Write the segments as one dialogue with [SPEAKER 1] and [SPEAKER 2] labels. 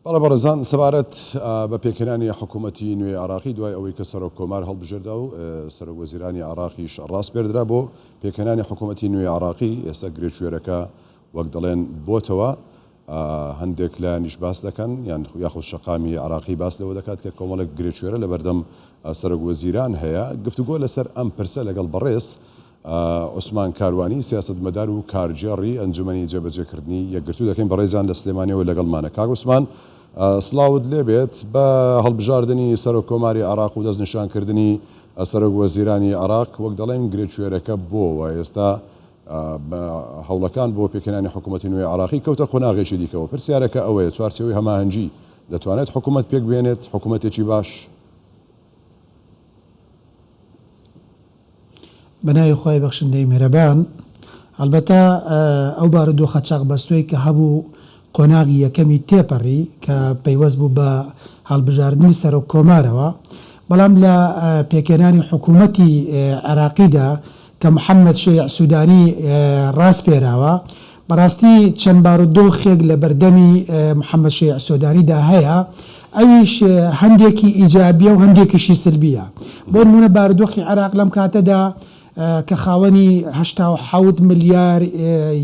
[SPEAKER 1] بەڵە بەڕێزان سەبارەت بە پێکەنانی حکوومەتی نوێی عراقی دوای ئەوەی کە سەرۆک کۆمار هەڵبژێردا و سەرۆک وەزیرانی عراقیش ڕاست پێدرا بۆ پێکەنانی حکوومەتی نوێی عراقی ئێستا گرێچوێرەکە وەک دەڵێن بۆتەوە هەندێک لایەنیش باس دەکەن یاخود شەقامی عراقی باس لەوە دەکات کە کۆمەڵێک گرێچوێرە لە بەردەم سەرۆک وەزیران هەیە گفتوگۆ لەسەر ئەم پرسە لەگەڵ بەڕێز عوسمان کاروانی سیاسەتمەدار و کارجێڕی ئەنجومەنی جێبەجێکردنی یەکگرتو دەکەین بەڕێزان لە سلێمانیەوە لەگەڵمانە کاک عوسمان سڵاوت لێبێت بە هەڵبژاردننی سەرۆک کۆماری عراق و دەستنیشانکردنی سەرۆک وەزیرانی عراق وەک دەڵێن گرێچوێرەکە بۆوە ئێستا هەوڵەکان بۆ پێکەنانی حکوومەتی نوێی عراقی کەوتە قۆناغێکی دیکەوە پرسیارەکە ئەوەیە چوارچەوەی هەماهەنگی دەتوانێت حکوومەت پێک بێنێت حکوومەتێکی باش
[SPEAKER 2] بەناوی خۆی بەخشندەی میهرەبان ئەلبەتە ئەو بارودۆخە چاقبەستووی کە هەبوو قۆناغی یەکەمی تێپەڕی کە پەیوەست بوو بە هەڵبژاردننی سەرۆک کۆمارەوە بەڵام لە پێکێنانی حکوومەتی عراقیدا کە محەممەد شێع سوودانی ڕاست پێراوە بەڕاستی چەند بارودۆخێک لە بەردەمی محەممەد شێع سوودانیدا هەیە ئەویش هەندێکی ئیجابیە و هەندێکیشی سلبیە بۆ نمونە بارودۆخی عراق لەم کاتەدا کە خاوەنی 87 ملیار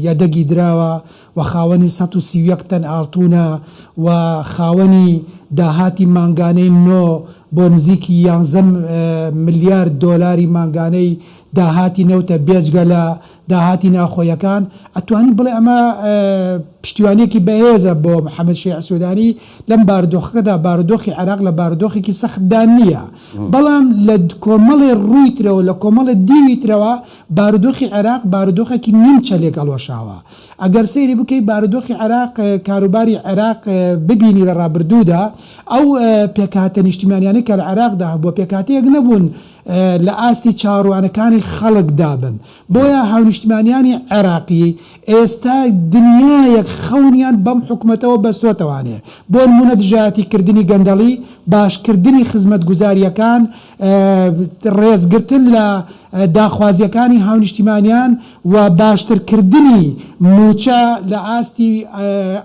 [SPEAKER 2] یادەگی دراوە و خاوەنی 131 تەن ئاڵتونە و خاوەنی داهاتی مانگانەی نۆ بۆ نزیکی 11 ملیار دۆلاری مانگانەی داهاتی نەوتە بێجگە لە داهاتی ناخۆیەکان ئەتوانی بڵێ ئەمە پشتیوانێکی بەهێزە بۆ محەممەد شێع سوودانی لەم بارودۆخەکەدا بارودۆخی عراق لە بارودۆخێکی سەختدان نییە بەڵام لە کۆمەڵی ڕوویترەوە لە کۆمەڵی دیویترەوە بارودۆخی عراق بارودۆخێکی نیم چەلێک هەڵوەشاوە ئەگەر سەیری بکەی بارودۆخی عراق کاروباری عراق ببینی لە ڕابردوودا ئەو پێکهاتە نیشتیمانیانەی کە لە عراقدا بۆ پێکهاتەیەک نەبوون لە ئاستی چاڕوانەکانی خەڵک دابن بۆیە هاونیشتیمانیانی عراقی ئێستا دنیایەک خەونیان بەم حکوومەتەوە بەستۆتەوانێ بۆ نمونە دژایەتیکردنی گەندەڵی باشکردنی خزمەتگوزاریەکان ڕێزگرتن لە داخوازیەکانی هاونیشتیمانیان و باشترکردنی موچە لە ئاستی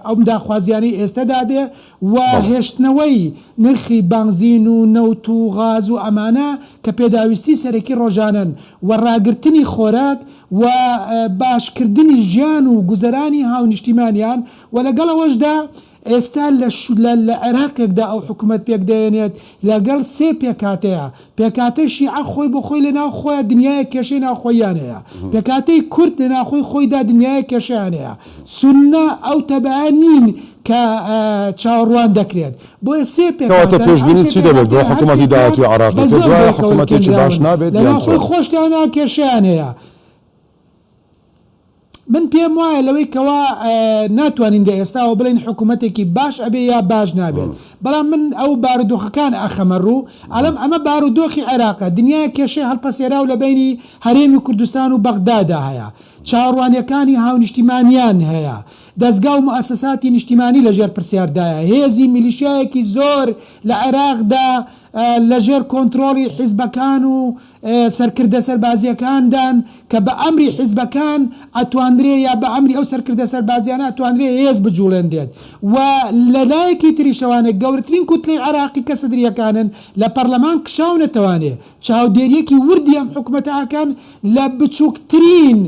[SPEAKER 2] ئەم داخوازیانی ئێستادا بێ و هێشتنەوەی نرخی بانزین و نەوت و غاز و ئەمانە کە پێداویستی سەرەکی ڕۆژانن و ڕاگرتنی خۆراک و باشکردنی ژیان و گوزەرانی هاونیشتیمانیان و لەگەڵەوەشدا ئێستا لە عێراقێکدا ئەو حکوومەت پێک دێنێت لەگەڵ سێ پێکاتەیە پێکاتەی شیعە خۆی بۆ خۆی لە ناو خۆیان دنیای کێشەی ناوخۆیان هەیە پێکاتەی کورد لە ناوخۆی خۆیدا دنیای کێشەیان هەیە سونە ئەو تەبەیان نین کە چاوەڕوان دەکرێت بۆیە سێ
[SPEAKER 1] پێکاتە پێشبینی چی دەبێت بۆ حکوومەتی داهاتی عراقی کە دوای حکوومەتێکی باش نابێت
[SPEAKER 2] لە ناوخۆی خۆشتیانە کێشەیان هەیە من پێم وایە لەوەی کەوا ناتوانین لە ئێستاەوە بڵین حکوومەتێکی باش ئەبێ یا باش نابێت بەڵام من ئەو بارودۆخەکان ئەخەمە ڕوو ئەلم ئەمە بارودۆخی عێراقە دنیای کێشەی هەڵپەسێرا و لە بینی هەرێمی کوردستان و بەغدادا هەیە چاڕوانیەکانی هاونیشتیمانیان هەیە دەستگا و مؤسساتی نیشتیمانی لەژێر پرسیاردایە هێزی میلیشیایەکی زۆر لە عێراقدا لەژێر کۆنتترۆلی حیزبەکان و سەرکردە سەربازیەکاندان کە بە ئەمری حیزبەکان ئەتوانرێ یا بە ئەمری ئەو سەرکردە سەربازیانە ئەتوانرێ هێز بجوڵێندێت و لەلایەکی تریشەوانێک گەورەترین کوتلەی عراقی کە سەدریەکانن لە پەرلەمان کشاو نەتەوانێ چاودێریەکی وردی ئەم حکوومەتەکان لە بچووکترین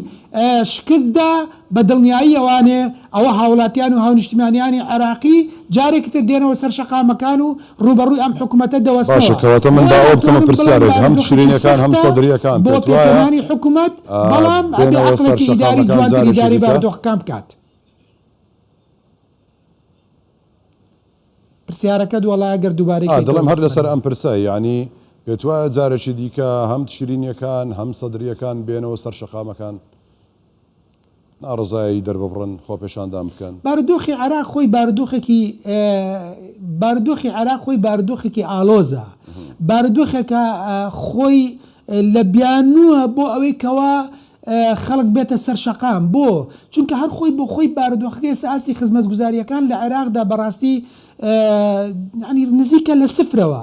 [SPEAKER 2] شکستدا بە دڵنیایی ئەوانێ ئەوە هاوڵاتیان و هاونیشتیمانیانی عراقی جارێکی تر دێنەوە سەر شەقامەکان و ڕوبەڕووی ئەم حکوومەتە دەوەستەوە
[SPEAKER 1] باشەکەواتە من داوا بکەمە پرسیارێک هەم شیرینیەکان هەم سەدریەکان
[SPEAKER 2] بۆ پێکەنانی حکوومەت بەڵام ئەبێ عەقڵێکی ئیداری جوانتری ئیداری بارودۆخەکان بکات پرسیارەکە دووەڵایە گەر دووبارەی
[SPEAKER 1] دڵم هەر لەسەر ئەم پرسە یعنی پێت وایە جارێکی دیکە هەم شیرینیەکان هەم سەدریەکان بێنەوە سەر شەقامەکان ناڕزایی دەرببڕن خۆپێشاندان بکەن
[SPEAKER 2] بارودۆخی عراق خۆی بارودۆخی عراق خۆی بارودۆخێکی ئالۆزە بارودۆخێکە خۆی لە بیانووە بۆ ئەوەی کەوا خەڵک بێتە سەر شەقام بۆ چونکە هەر خۆی بۆ خۆی بارودۆخەکە ئێستا ئاستی خزمەتگوزاریەکان لە عێراقدا بەڕاستی نزیکە لە سفرەوە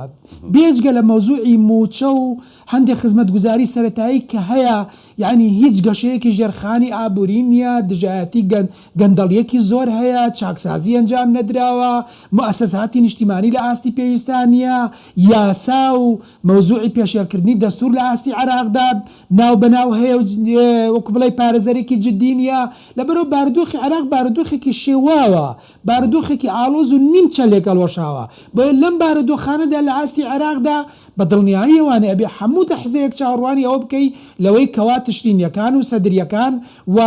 [SPEAKER 2] بێجگە لە مەوزوعی موچە و هەندێک خزمەتگوزاری سەرەتایی کە هەیە یعنی هیچ گەشەیەکی ژێرخانی ئابووری نییە، دژایەتی گەندەڵیەکی زۆر هەیە، چاکسازی ئەنجام نەدراوە، مؤسساتی نیشتیمانی لە ئاستی پێویستان نیە، یاسا و مەوزوعی پێشێرکردنی دەستور لە ئاستی عێراقدا ناو بەناو هەیە وەکو بڵێ پارێزەرێکی جددی نیە. لەبەرەوە بارودۆخی عێراق بارودۆخێکی شێواوە، بارودۆخێکی ئاڵۆز و نیمچە لێکەڵۆشاوە. بۆیە لەم بارودۆخانەدا لە ئاستی عێراقدا بە دڵنیاییەوانێ ئەبێ هەموو دەحزەیەک چاوەڕوانی ئەوە بکەی لەوەی کەوا تشرینیەکان و سەدریەکان و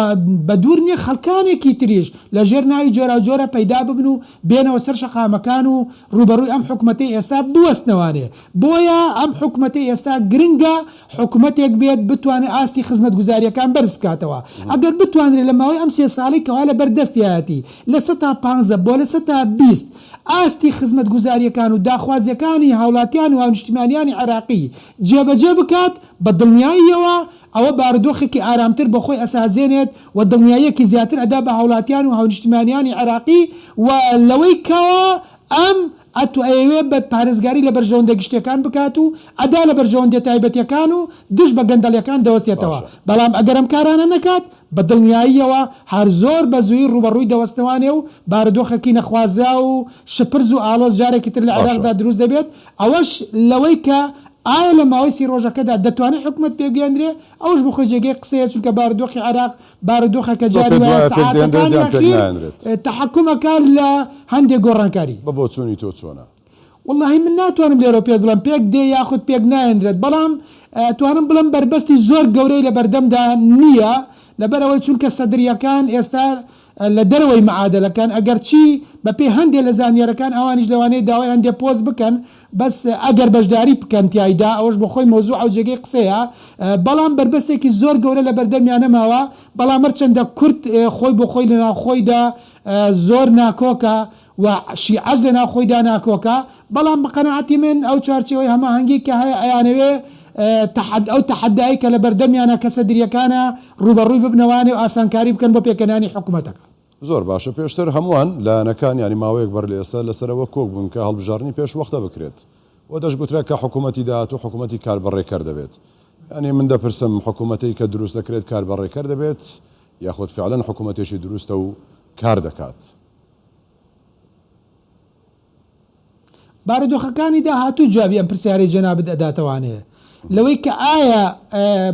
[SPEAKER 2] بە دوور نییە خەڵکانێکی تریش لە ژێر ناوی جۆرە جۆرە پەیدا ببن و بێنەوە سەر شەقامەکان و ڕوبەڕووی ئەم حکومەتەی ئێستا بوەستنەوانێ. بۆیە ئەم حکومەتەی ئێستا گرنگە حکومەتێک بێت بتوانێت ئاستی خزمەتگوزاریەکان بەرز بکاتەوە. ئەگەر بتوانرێت لە ماوەی ئەم 3 ساڵی کەوا لە بەردەستیایەتی لە 100 تا 15 بۆ لە 100 تا 20 ئاستی خزمەتگوزاریەکان و داخوازیەکانی هاوڵاتیان و هاونیشتیمانیانی عێراقی جێبەجێ بکات بە دڵنیاییەوە ئەوە بارودۆخێکی ئارامتر بە خۆی ئەسازێنێت و دڵنیاییەکی زیاتر ئەدا بە هاوڵاتیان و هاونیشتیمانیانی عێراقی و لەوەی کەوە ئەم ئەتو ئەوێ بە پارێزگاری لە بەرژەوەندە گشتەکان بکات و ئەدا لە بەرژەوەندە تایبەتیەکان و دش بە گەندەڵیەکان دەوەستێتەوە. بەڵام ئەگەرم کارانە نەکات بە دڵنیاییەوە هەر زۆر بە زووی ڕوبەڕووی دەوەستنەوانێ و بارودۆخێکی نەخوازرا و شپرز و ئاڵۆز جارێکی تر لە عێراقدا دروست دەبێت. ئەوەش لەوەی کە ئایا لە ماوەی 30 ڕۆژەکەدا دەتوانێت حکومەت پێگەێنرێ ئەوش بخۆی جێگەی قسەیە چونکە بارودۆخی عێراق بارودۆخێکە جاری وایە سەعاتەکانی ئەخیر تەحەکومەکان لە هەندێک گۆڕانکاری.
[SPEAKER 1] بۆ چۆنی تۆ چۆنە؟
[SPEAKER 2] واللهی من ناتوانم لێرە پێت بڵم پێک دێ یاخود پێک نایەنرێت، بەڵام توانم بڵم بربەستی زۆر گەورەی لە بەردەمدا نییە لەبەرەوەی چونکە سەدریەکان ئێستا لە دەرەوەی معادلەکان ئەگەر چی بە پێی هەندێک لە زانیارەکان ئەوانیش لەوانەیە داوای هەندێک پۆست بکەن بەس ئەگەر بەشداری بکەن تایدا ئەوەش بە خۆی مۆزوع ئەو جێگەی قسەیە، بەڵام بربەستێکی زۆر گەورە لە بەردەمیان نەماوە. بەڵام هەرچەندە کورد خۆی بۆ خۆی لە ناوخۆیدا زۆر ناکۆکە و شیعەش لە ناوخۆیدا ناکۆکە، بەڵام بە قەناعەتی من ئەو چارچەوەی هەماهەنگی کە هەیە ئەیانەوێ ئەو تەحەدای کە لە بەردەمیانە کە سەدریەکانە ڕوبەڕووی ببنەوانێ و ئاسانکاری بکەن بۆ پێکەنانی حکوومەتەکە.
[SPEAKER 1] زۆر باشە. پێشتر هەمووان لایەنەکان ینی ماوەیەک بەر لە ئێستا لەسەرەوە کۆک بوون کە هەڵبژارنی پێش وەختە بکرێت و دەشگوترا کە حکوومەتی داهات و حکوومەتی کاربڕێکەر دەبێت. ینی من دەپرسم حکوومەتەی کە دروست دەکرێت کاربڕێکەر دەبێت یاخود فعلەن حکوومەتێکی دروستە و کار دەکات؟
[SPEAKER 2] بارودۆخەکانی داهاتوو جوابی ئەم پرسیارەی جەنابەت ئەداتەوانەیە لەوەی کە ئایا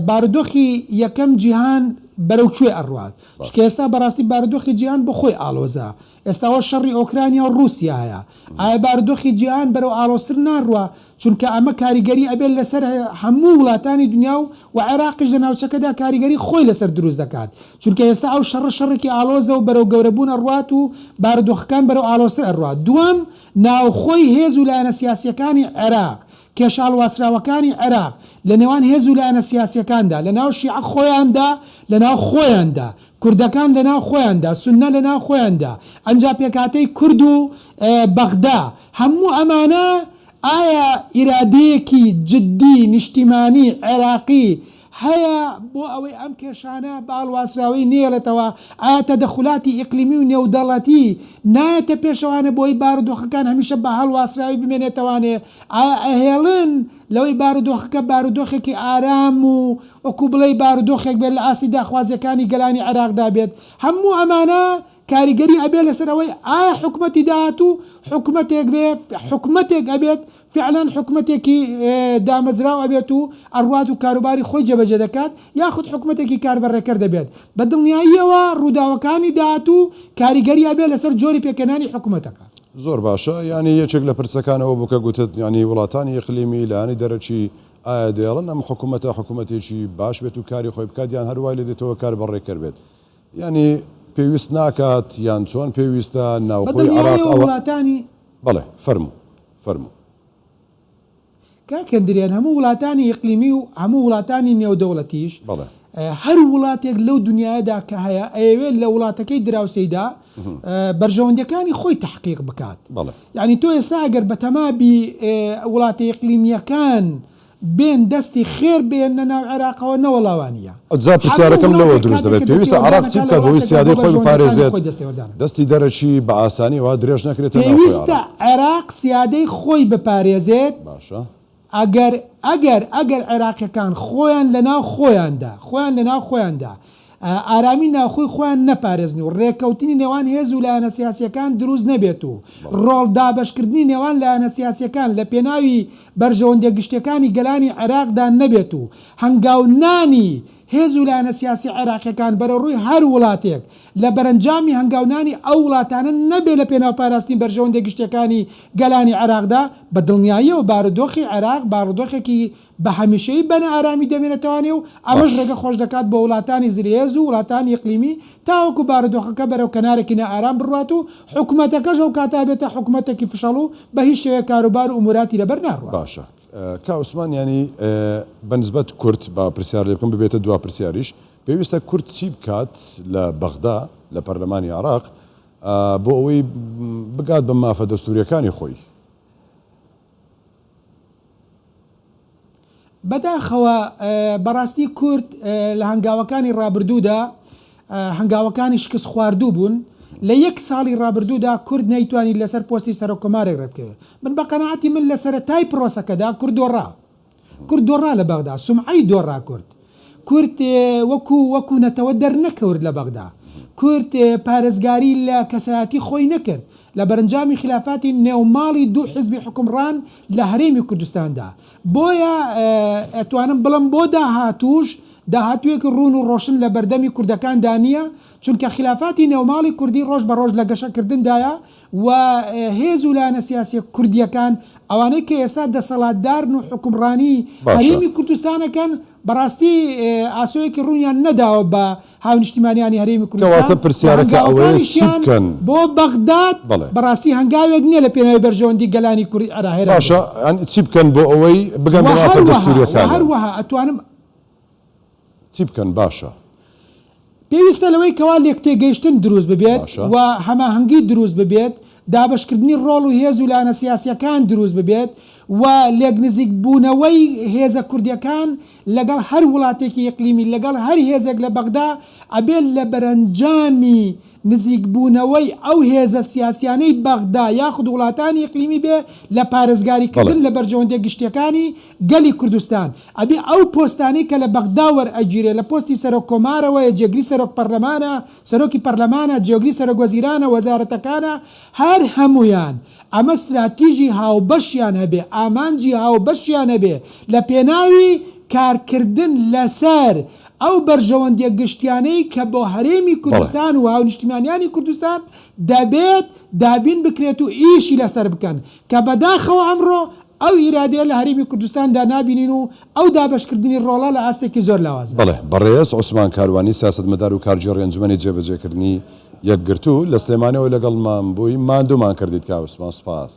[SPEAKER 2] بارودۆخی یەکەم جیهان بەرەو کوێ ئەڕوات، چکە ئێستا بەڕاستی بارودۆخی جیهان بە خۆی ئالۆزە، ئێستاوە شەڕی ئۆکرانیا و رووسیایە. ئایا بارودۆخی جیهان بەرەو ئالۆستر ناڕوە چونکە ئەمە کاریگەری ئەبێت لەسەر هەموو وڵاتانی دنیا و عێراقیش لە ناوچەکەدا کاریگەری خۆی لەسەر دروست دەکات، چونکە ئێستا ئەو شەڕێکی ئالۆزە و بەرەو گەورەبوون ئەڕوات و بارودۆخەکان بەرەو ئالۆستر ئەڕوات. دووەم ناوخۆی هێز و لایەنە سیاسیەکانی عێراق، کێشاڵ واسراوەکانی عێراق لە نێوان هێز و لایەنە سیاسیەکاندا، لە ناو شیعە خۆیاندا، لە ناو خۆیاندا، کوردەکان لە ناو خۆیاندا، سوننە لە ناو خۆیاندا، ئەنجا پێکاتەی کورد و بەغدا، هەموو ئەمانە ئایا ئیرادەیەکی جددی نیشتیمانی عێراقی هەیە بۆ ئەوەی ئەم کێشانە باڵواسراوی نێڵێتەوە؟ ئایا تەدەخولاتی ئیقلیمی و نێودەڵەتی نایەتە پێشەوانە بۆی بارودۆخەکان هەمیشە بە هەڵواسراوی بمێنێتەوانێ؟ ئایا ئەهێڵن لەوەی بارودۆخەکە بارودۆخێکی ئارام و وەکو بڵێ بارودۆخێک بێت لە ئاستی داخوازیەکانی گەلانی عێراقدا بێت؟ هەموو ئەمانە کاریگەری ئەبێ لەسەرەوەی ئایا حکوومەتی داهاتوو حکوومەتێک بێت، حکوومەتێک ئەبێت فعلەن حکوومەتێکی دامەزراو ئەبێت و ئەڕوات و کاروباری خۆی جێبەجێ دەکات، یاخود حکوومەتێکی کاربەڕێکەر دەبێت. بە دڵنیاییەوە ڕووداوەکانی داهاتوو کاریگەری ئەبێت لەسەر جۆری پێکەنانی حکوومەتەکە.
[SPEAKER 1] زۆر باشە. ینی یەکێک لە پرسەکانەوە بووکە گوتت ینی وڵاتانی ئیقلیمی لایەنی دەرەچی ئایا دێڵن ئەم حکوومەتە حکوومەتێکی باش بێت و کاری خۆی بکات یان هەروای لە دێتەوە کاربەڕێکەر بێت؟ ینی پێویست ناکات یان چۆن پێویستە ناوخۆی عێراق
[SPEAKER 2] وڵاتانی
[SPEAKER 1] بەڵێ فەرموو
[SPEAKER 2] کاکەندریان هەموو وڵاتانی ئیقلیمی و هەموو وڵاتانی نێودەوڵەتیش هەر وڵاتێک لەو دنیادا کە هەیە ئەوێت لە وڵاتەکەی دراوسەیدا بەرژەوەندەکانی خۆی تحقیق بکات. یعنی تۆ ئێستا ئەگەر بە تەمابی وڵاتە ئیقلیمیەکان بێن دەستی خێر بێنە ناو عێراقەوە نەوەڵاوانیە.
[SPEAKER 1] جا پرسیارەکەم لەوە دروست دەبێت پێویستە عراق چی بکات بۆی سیادەی خۆی بپارێزێت دەستی دەرەچی بە ئاسانی وا درێژ نەکرێتە
[SPEAKER 2] پێویستە عێراق سیادەی خۆی بپارێزێت.
[SPEAKER 1] باشە
[SPEAKER 2] ئەگەر عێراقیەکان خۆیان لەناو خۆیاندا ئارامی ناوخۆی خۆیان نەپارێزنی و ڕێککەوتنی نێوان هێز و لایەنە سیاسیەکان دروست نەبێت و ڕۆڵدابەشکردنی نێوان لایەنە سیاسیەکان لە پێناوی بەرژەوەندە گشتەکانی گەلانی عێراقدا نەبێت و هەنگاونانی هێز و لایەنە سیاسی عێراقیەکان بەرە ڕووی هەر وڵاتێک لە بەرەنجامی هەنگاونانی ئەو وڵاتانە نەبێت لە پێناو پاراستنی بەرژەوەندە گشتەکانی گەلانی عێراقدا بە دڵنیاییەوە بارودۆخی عێراق بارودۆخێکی بە هەمیشەی بەنە ئارامی دەمێنێتوانێ و ئەمەش ڕێگە خۆش دەکات بە وڵاتانی زرێز و وڵاتانی ئیقلیمی تاوەکو بارودۆخەکە بەرەو کەنارێکی نائارام بڕات و حکوومەتەکەش ئەو کاتا بێتە حکوومەتێکی فشەڵ و بە هیچ شێوەیە کاروبار و ئوموراتی لەبەر ناڕوە.
[SPEAKER 1] باشە کا عوسمان ینی بەنسبەت کورد بە پرسیار لێ بکەم ببێتە دوا پرسیاریش پێویستە کورد چی بکات لە بەغدا لە پەرلەمانی عێراق بۆ ئەوەی بگات بە مافە دەستوریەکانی خۆی.
[SPEAKER 2] بەداخەوە بەڕاستی کورد لە هەنگاوەکانی ڕابردوودا هەنگاوەکانی شکست خواردوو بوون لە یەک ساڵی ڕابردوودا کورد نەیتوانی لەسەر پۆستی سەرۆکۆمارێک ڕێبکەوێت. من بە قەناعەتی من لە سەرەتای پرۆسەکەدا کورد دۆڕا لە بەغدا سومعەی دۆڕا کورد وەکو نەتەوە دەرنەکەورد لە بەغدا کورد پارێزگاری لە کەسایەتی خۆی نەکرد لە بەرەنجامی خلافاتی نێوماڵی دوو حزبی حکومڕان لە هەرێمی کوردستاندا. بۆیە ئەتوانم بڵم بۆ داهاتوویەکی ڕوون و ڕۆشن لە بەردەمی کوردەکاندا نییە چونکە خلافاتی نێوماڵی کوردی ڕۆژ بە ڕۆژ لە گەشەکردندایە و هێز و لایەنە سیاسی کوردیەکان ئەوانەی کە ئێستا دەسەڵاتدارن و حکومڕانی هەرێمی کوردستانەکەن بەڕاستی ئاسۆیەکی ڕوونیان نەداوە بە هاونیشتیمانیانی هەرێمی کوردستان
[SPEAKER 1] پرسیارەکە ئەوەیە چی بکەن
[SPEAKER 2] بۆ بەغداد بەڕاستی هەنگاوێک نییە لە پێناوی بەرژەوەندی گەلانی کوردی عێراق.
[SPEAKER 1] باشە چی بکەن بۆ ئەوەی بگەن بە مافە دەستوریەکان
[SPEAKER 2] هەروەها ئەتوانم
[SPEAKER 1] چی بکەن باشە
[SPEAKER 2] پێویستە لەوەی کەوا لێک تێگەیشتن دروست ببێت و هەماهەنگی دروست ببێت دابشکردنی ڕۆڵ و هێز و لایەنە سیاسیەکان دروست ببێت و لێک نزیک بوونەوەی هێزە کوردیەکان لەگەڵ هەر وڵاتێکی ئیقلیمی لەگەڵ هەر هێزێک لە بەغدا ئەبێت لە بەرەنجامی نزیکبوونەوەی ئەو هێزە سیاسیانەی بەغدا یاخود وڵاتانی ئیقلیمی بێ لە پارێزگاریکردن لە بەرژەوەندە گشتیەکانی گەلی کوردستان ئەبێ ئەو پۆستانەی کە لە بەغدا وەرئەگیرێ لە پۆستی سەرۆک کۆمارەوە جێگری سەرۆک پەرلەمانە سەرۆکی پەرلەمانە جێگری سەرۆک وەزیرانە وەزارەتەکانە هەر هەمویان ئەمە استراتیژی هاوبەشیان هەبێ ئامانجی هاوبەشیان هەبێ لە پێناوی کارکردن لەسەر ئەو بەرژەوەندیە گشتیانەی کە بۆ هەرێمی کوردستان و هاونیشتیمانیانی کوردستان دەبێت دابین بکرێت و ئیشی لەسەر بکەن کە بەداخەوە ئەمڕۆ ئەو ئیرادەیە لە هەرێمی کوردستاندا نابینین و ئەو دابشکردنی ڕۆڵە لە ئاستێکی زۆر لاوازە.
[SPEAKER 1] بەڵێ بەڕێز عوسمان کاروانی سیاسەتمەدار و کارژێڕی ئەنجومەنی جێبەجێکردنی یەکگرتوو لە سلێمانەوە لەگەڵمان بووی ماندوومان کردیت کا عوسمان سپاس.